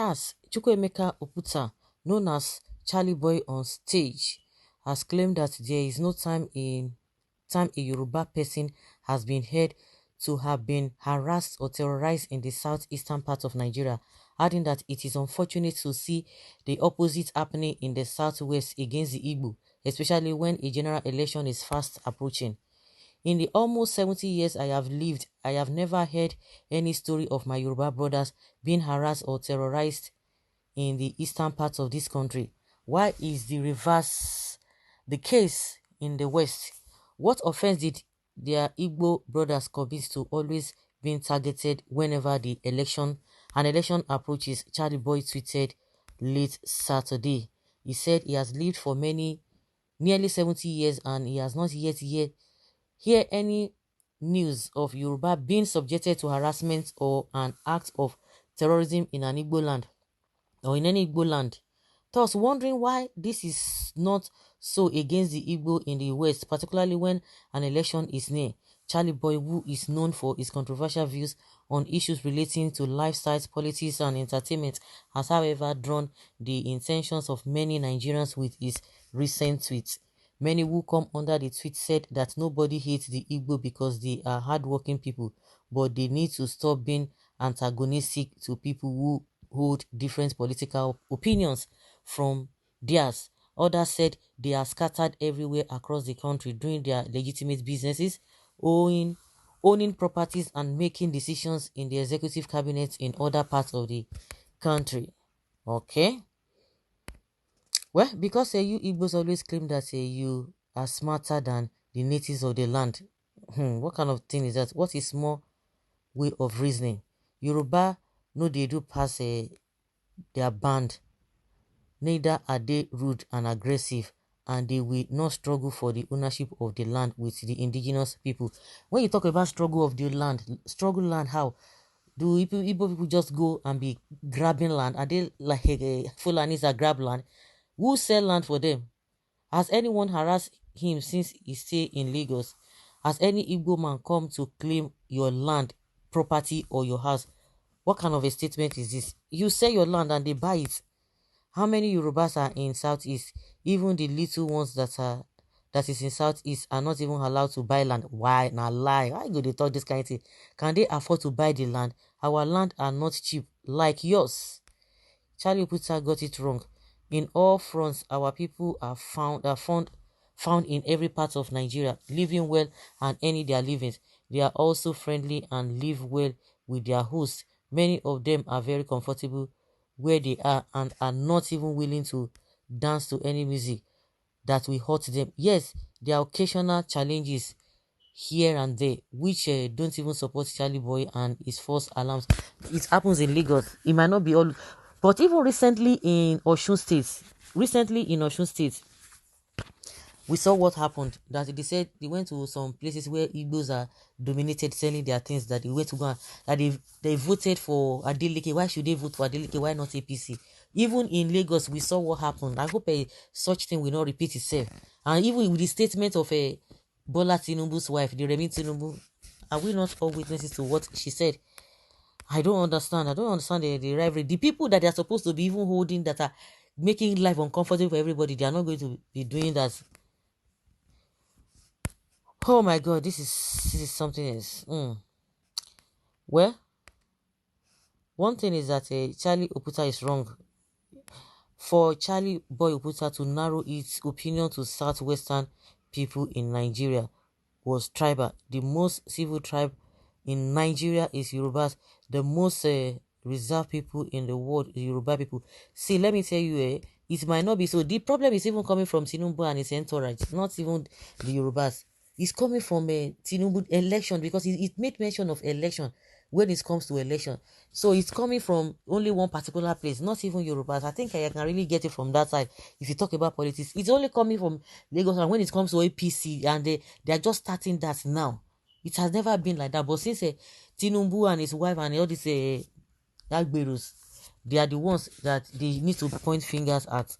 Charles Chukwuemeka Oputa, known as Charlie Boy on stage, has claimed that there is no time a Yoruba person has been heard to have been harassed or terrorized in the southeastern part of Nigeria, adding that it is unfortunate to see the opposite happening in the southwest against the Igbo, especially when a general election is fast approaching. In the almost 70 years I have lived, I have never heard any story of my Yoruba brothers being harassed or terrorized in the eastern parts of this country. Why is the reverse the case in the west? What offense did their Igbo brothers commit to always being targeted whenever an election approaches? Charlie Boy tweeted late Saturday. He said he has lived for nearly 70 years and he has not yet hear any news of Yoruba being subjected to harassment or an act of terrorism in an Igbo land or in any Igbo land. Thus, wondering why this is not so against the Igbo in the West, particularly when an election is near. Charlie Boy, who is known for his controversial views on issues relating to lifestyles, politics, and entertainment, has however drawn the intentions of many Nigerians with his recent tweets. Many who come under the tweet said that nobody hates the Igbo because they are hardworking people, but they need to stop being antagonistic to people who hold different political opinions from theirs. Others said they are scattered everywhere across the country doing their legitimate businesses, owning properties and making decisions in the executive cabinet in other parts of the country. Okay? Well, because you Igbos always claim that you are smarter than the natives of the land. What kind of thing is that? What is more way of reasoning? Yoruba no they do pass their band. Neither are they rude and aggressive, and they will not struggle for the ownership of the land with the indigenous people. When you talk about struggle of the land, struggle land, how? Do Igbo people just go and be grabbing land? Are they like Fulanis that grab land? Who sell land for them? Has anyone harassed him since he stay in Lagos? Has any Igbo man come to claim your land, property, or your house? What kind of a statement is this? You sell your land and they buy it. How many Yorubas are in Southeast? Even the little ones that is in Southeast are not even allowed to buy land. Why? Now lie. Why go they talk this kind of thing? Can they afford to buy the land? Our land are not cheap like yours. Charlie Puta got it wrong. In all fronts, our people are found in every part of Nigeria, living well and earning their livings. They are also friendly and live well with their hosts. Many of them are very comfortable where they are and are not even willing to dance to any music that will hurt them. Yes, there are occasional challenges here and there which don't even support Charlie Boy and his false alarms. It happens in Lagos. It might not be all, but even recently in Osun State, we saw what happened. That they said they went to some places where Igbos are dominated selling their things, that they went to go and that they voted for Adeleke. Why should they vote for Adeleke? Why not APC? Even in Lagos, we saw what happened. I hope such thing will not repeat itself. And even with the statement of Bola Tinubu's wife, the Remi Tinubu, are we not all witnesses to what she said? I don't understand the rivalry. The people that they are supposed to be even holding, that are making life uncomfortable for everybody, they are not going to be doing that. Oh my God, this is something else. Well, one thing is that Charlie Oputa is wrong. For Charlie Boy Oputa to narrow its opinion to southwestern people in Nigeria was tribal. The most civil tribe in Nigeria is Yorubas. The most reserved people in the world is Yoruba people. See, let me tell you, it might not be so. The problem is even coming from Tinubu and his entourage, not even the Yorubas. It's coming from a Tinubu election, because it made mention of election when it comes to election. So it's coming from only one particular place, not even Yorubas. I think I can really get it from that side. If you talk about politics, it's only coming from Lagos. And when it comes to APC, and they are just starting that now. It has never been like that. But since Tinubu and his wife and all these Agberus, they are the ones that they need to point fingers at.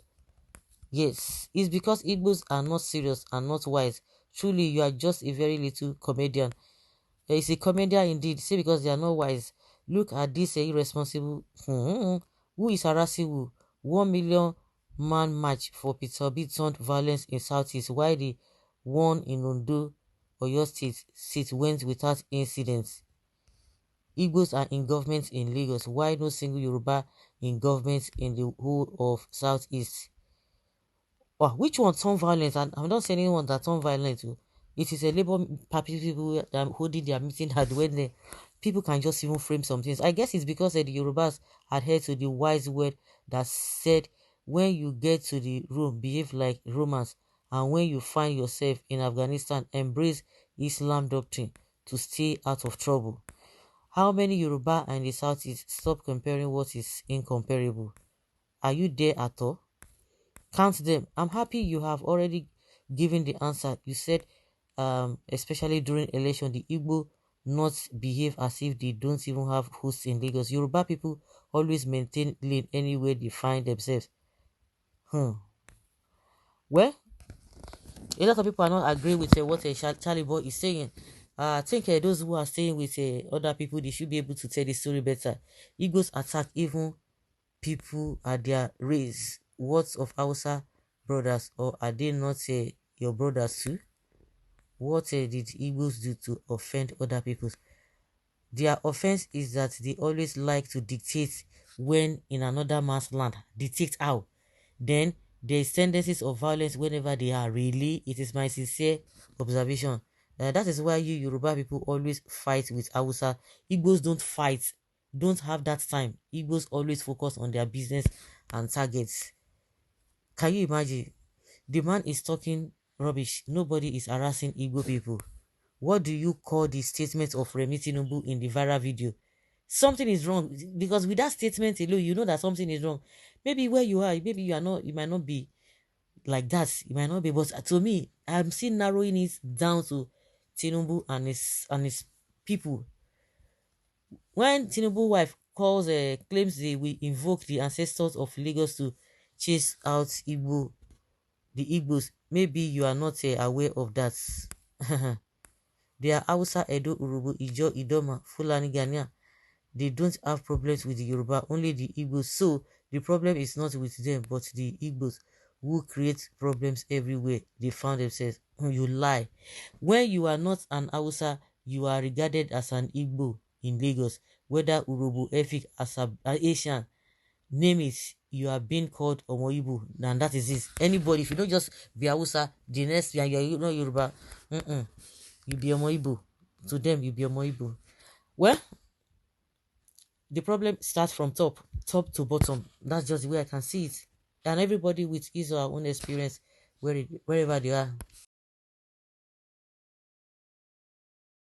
Yes, it's because Igbos are not serious and not wise. Truly, you are just a very little comedian. He's a comedian indeed. See, because they are not wise. Look at this irresponsible. Who is harassing who? 1 million man march for Peter Obi turned violence in Southeast, while the one in Ondo, Oyo State went without incidents. Igbos are in government in Lagos. Why no single Yoruba in government in the whole of Southeast? Oh, which one turned violent? And I'm not saying anyone that turned violent. Oh. It is a Labour Party people that are holding their meeting at when people can just even frame some things. I guess it's because the Yorubas adhere to the wise word that said, when you get to the room, behave like Romans, and when you find yourself in Afghanistan, embrace Islam doctrine to stay out of trouble. How many Yoruba and the Southeast? Stop comparing what is incomparable. Are you there at all? Count them. I'm happy you have already given the answer. You said, especially during election, the Igbo not behave as if they don't even have hosts in Lagos. Yoruba people always maintain lane anywhere they find themselves. Well, a lot of people are not agreeing with what Charlie boy is saying. I think those who are staying with other people, they should be able to tell the story better. Igbos attack even people at their race. What of Hausa brothers, or are they not your brothers too? What did Igbos do to offend other people? Their offense is that they always like to dictate when in another man's land. Dictate how? Then there is tendencies of violence whenever they are. Really, it is my sincere observation. That is why you Yoruba people always fight with Hausa. Igbos don't fight, don't have that time. Igbos always focus on their business and targets. Can you imagine? The man is talking rubbish. Nobody is harassing Igbo people. What do you call the statement of Remi Tinubu in the viral video? Something is wrong, because with that statement alone, you know that something is wrong. Maybe where you are, maybe you are not, you might not be like that. You might not be, but to me, I'm still narrowing it down to Tinubu and his people. When Tinubu wife claims they will invoke the ancestors of Lagos to chase out the Igbos, maybe you are not aware of that. They are Hausa, Edo, Urubu, Ijo, Idoma, Fulani, Ghanaian. They don't have problems with the Yoruba, only the Igbos. So the problem is not with them, but the Igbos who create problems everywhere they found themselves. You lie. When you are not an Hausa, you are regarded as an Igbo in Lagos, whether Urubu, Efik, as an Asian. Name it, you are being called Omoibu, and that is it. Anybody, if you don't just be Hausa, the next you're not Yoruba, you be Omoibu. To them, you be Omoibu. Well, the problem starts from top to bottom. That's just the way I can see it. And everybody with his or her own experience, wherever they are.